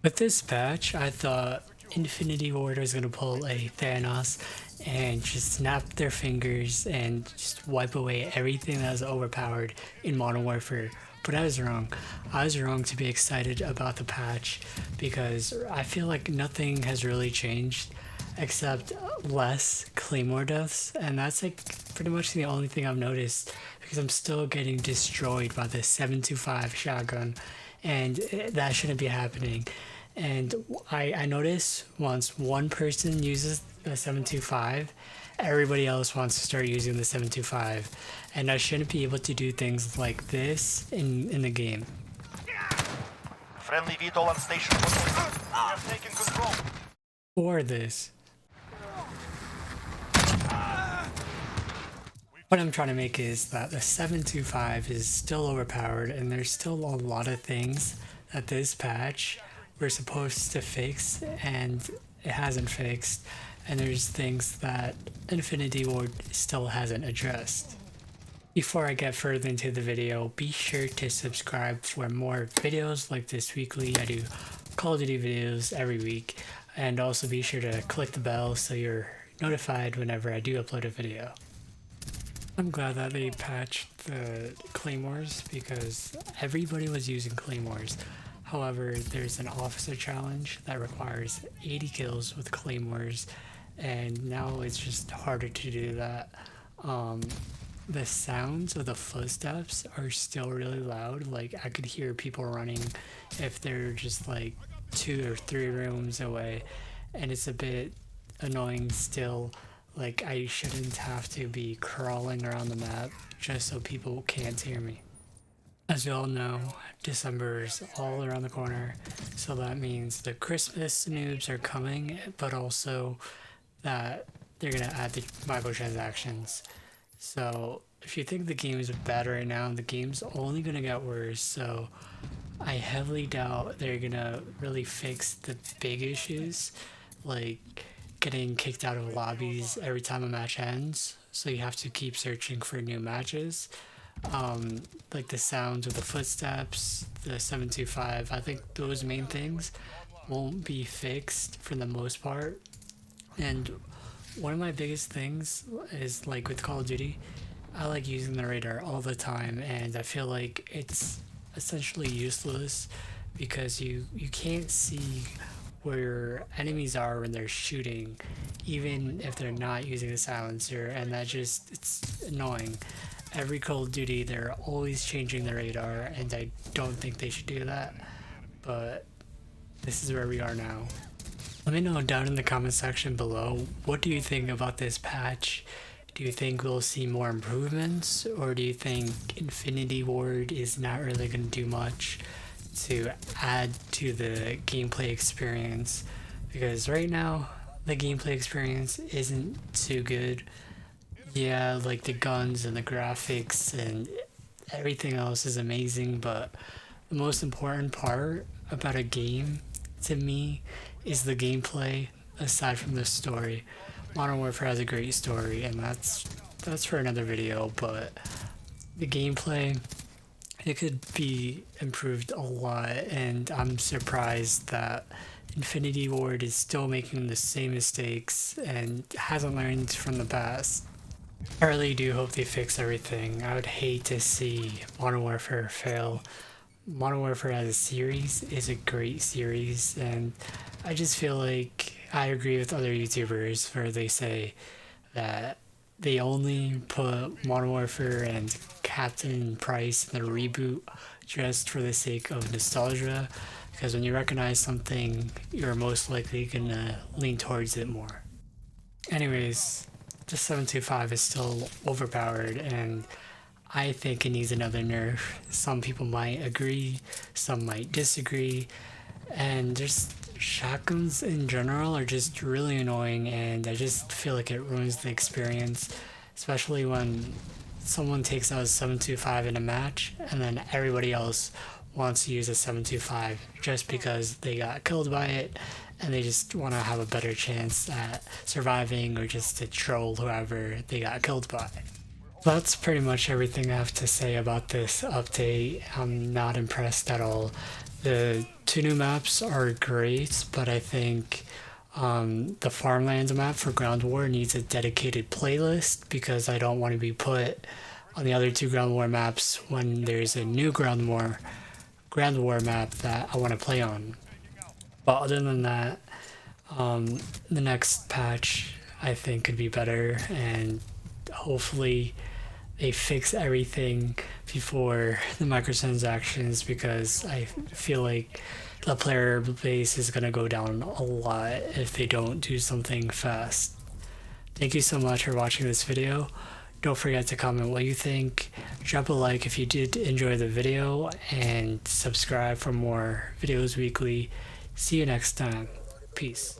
With this patch, I thought Infinity Ward was gonna pull a Thanos and just snap their fingers and just wipe away everything that was overpowered in Modern Warfare. But I was wrong. I was wrong to be excited about the patch because I feel like nothing has really changed except less Claymore deaths, and that's like pretty much the only thing I've noticed because I'm still getting destroyed by the 725 shotgun, and that shouldn't be happening. And I notice once one person uses the 725, everybody else wants to start using the 725, and I shouldn't be able to do things like this in the game. Friendly VTOL on station. We have taken control. Or this. What I'm trying to make is that the 725 is still overpowered, and there's still a lot of things that this patch we're supposed to fix and it hasn't fixed, and there's things that Infinity Ward still hasn't addressed. Before I get further into the video, be sure to subscribe for more videos like this weekly. I do Call of Duty videos every week, and also be sure to click the bell so you're notified whenever I do upload a video. I'm glad that they patched the claymores because everybody was using claymores. However, there's an officer challenge that requires 80 kills with claymores, and now it's just harder to do that. The sounds of the footsteps are still really loud. Like, I could hear people running if they're just like 2 or 3 rooms away, and it's a bit annoying still. Like, I shouldn't have to be crawling around the map just so people can't hear me. As you all know, December is all around the corner, so that means the Christmas noobs are coming, but also that they're gonna add the microtransactions. So if you think the game is bad right now, the game's only gonna get worse, so I heavily doubt they're gonna really fix the big issues, like getting kicked out of lobbies every time a match ends, so you have to keep searching for new matches. Like the sounds of the footsteps, the 725, I think those main things won't be fixed for the most part. And one of my biggest things is, like with Call of Duty, I like using the radar all the time, and I feel like it's essentially useless because you can't see where enemies are when they're shooting, even if they're not using a silencer, and it's annoying. Every Call of Duty, they're always changing the radar, and I don't think they should do that, but this is where we are now. Let me know down in the comment section below, what do you think about this patch? Do you think we'll see more improvements, or do you think Infinity Ward is not really going to do much to add to the gameplay experience? Because right now, the gameplay experience isn't too good. Yeah, like the guns and the graphics and everything else is amazing, but the most important part about a game to me is the gameplay aside from the story. Modern Warfare has a great story, and that's for another video, but the gameplay, it could be improved a lot, and I'm surprised that Infinity Ward is still making the same mistakes and hasn't learned from the past. I really do hope they fix everything. I would hate to see Modern Warfare fail. Modern Warfare as a series is a great series, and I just feel like I agree with other YouTubers where they say that they only put Modern Warfare and Captain Price in the reboot just for the sake of nostalgia, because when you recognize something, you're most likely gonna lean towards it more. Anyways, the 725 is still overpowered, and I think it needs another nerf. Some people might agree, some might disagree, and just shotguns in general are just really annoying, and I just feel like it ruins the experience, especially when someone takes out a 725 in a match and then everybody else wants to use a 725 just because they got killed by it, and they just want to have a better chance at surviving or just to troll whoever they got killed by. That's pretty much everything I have to say about this update. I'm not impressed at all. The two new maps are great, but I think the farmlands map for Ground War needs a dedicated playlist because I don't want to be put on the other two Ground War maps when there's a new Ground War map that I want to play on. But other than that, the next patch I think could be better, and hopefully they fix everything before the microtransactions, because I feel like the player base is going to go down a lot if they don't do something fast. Thank you so much for watching this video. Don't forget to comment what you think, drop a like if you did enjoy the video, and subscribe for more videos weekly. See you next time. Peace.